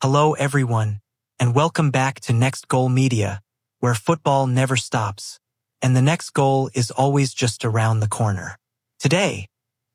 Hello everyone, and welcome back to Next Goal Media, where football never stops, and the next goal is always just around the corner. Today,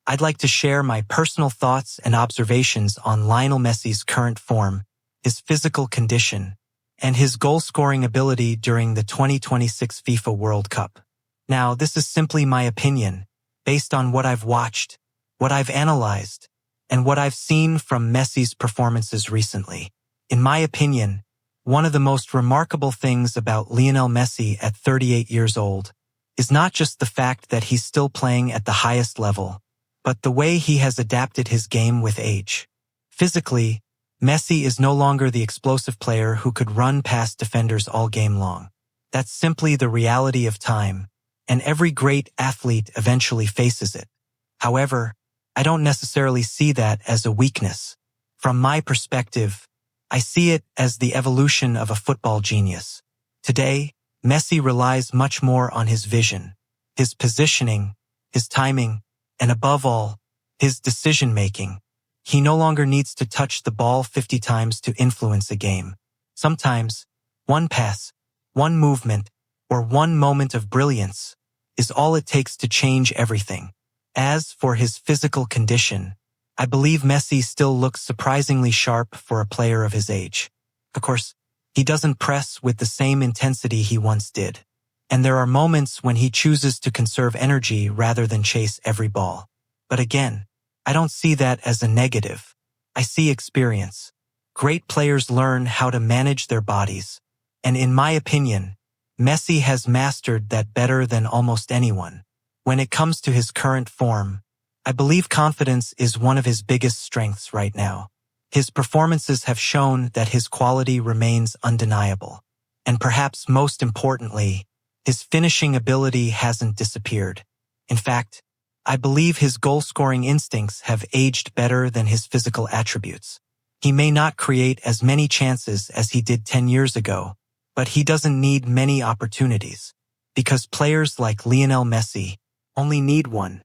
I'd like to share my personal thoughts and observations on Lionel Messi's current form, his physical condition, and his goal-scoring ability during the 2026 FIFA World Cup. Now, this is simply my opinion, based on what I've watched, what I've analyzed, and what I've seen from Messi's performances recently. In my opinion, one of the most remarkable things about Lionel Messi at 38 years old is not just the fact that he's still playing at the highest level, but the way he has adapted his game with age. Physically, Messi is no longer the explosive player who could run past defenders all game long. That's simply the reality of time, and every great athlete eventually faces it. However, I don't necessarily see that as a weakness. From my perspective, I see it as the evolution of a football genius. Today, Messi relies much more on his vision, his positioning, his timing, and above all, his decision-making. He no longer needs to touch the ball 50 times to influence a game. Sometimes, one pass, one movement, or one moment of brilliance is all it takes to change everything. As for his physical condition, I believe Messi still looks surprisingly sharp for a player of his age. Of course, he doesn't press with the same intensity he once did, and there are moments when he chooses to conserve energy rather than chase every ball. But again, I don't see that as a negative. I see experience. Great players learn how to manage their bodies, and in my opinion, Messi has mastered that better than almost anyone. When it comes to his current form, I believe confidence is one of his biggest strengths right now. His performances have shown that his quality remains undeniable. And perhaps most importantly, his finishing ability hasn't disappeared. In fact, I believe his goal-scoring instincts have aged better than his physical attributes. He may not create as many chances as he did 10 years ago, but he doesn't need many opportunities, because players like Lionel Messi only need one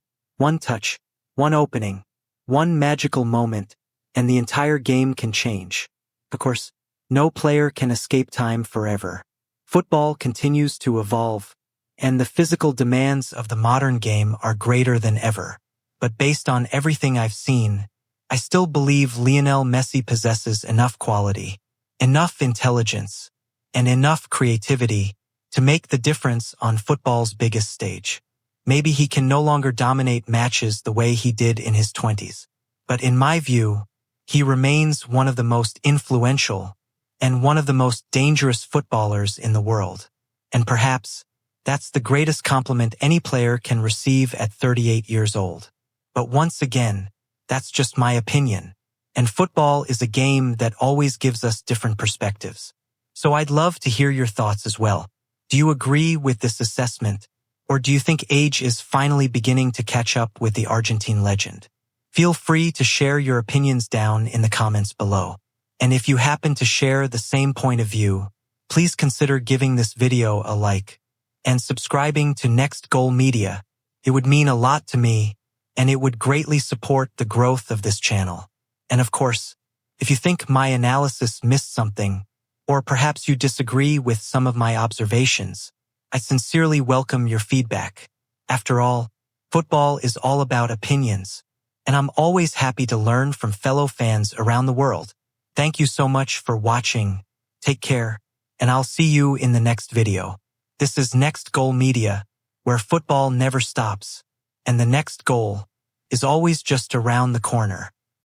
touch, one opening, one magical moment, and the entire game can change. Of course, no player can escape time forever. Football continues to evolve, and the physical demands of the modern game are greater than ever. But based on everything I've seen, I still believe Lionel Messi possesses enough quality, enough intelligence, and enough creativity to make the difference on football's biggest stage. Maybe he can no longer dominate matches the way he did in his 20s, but in my view, he remains one of the most influential and one of the most dangerous footballers in the world. And perhaps that's the greatest compliment any player can receive at 38 years old. But once again, that's just my opinion, and football is a game that always gives us different perspectives. So I'd love to hear your thoughts as well. Do you agree with this assessment? Or do you think age is finally beginning to catch up with the Argentine legend? Feel free to share your opinions down in the comments below. And if you happen to share the same point of view, please consider giving this video a like and subscribing to Next Goal Media. It would mean a lot to me, and it would greatly support the growth of this channel. And of course, if you think my analysis missed something, or perhaps you disagree with some of my observations, I sincerely welcome your feedback. After all, football is all about opinions, and I'm always happy to learn from fellow fans around the world. Thank you so much for watching. Take care, and I'll see you in the next video. This is Next Goal Media, where football never stops, and the next goal is always just around the corner.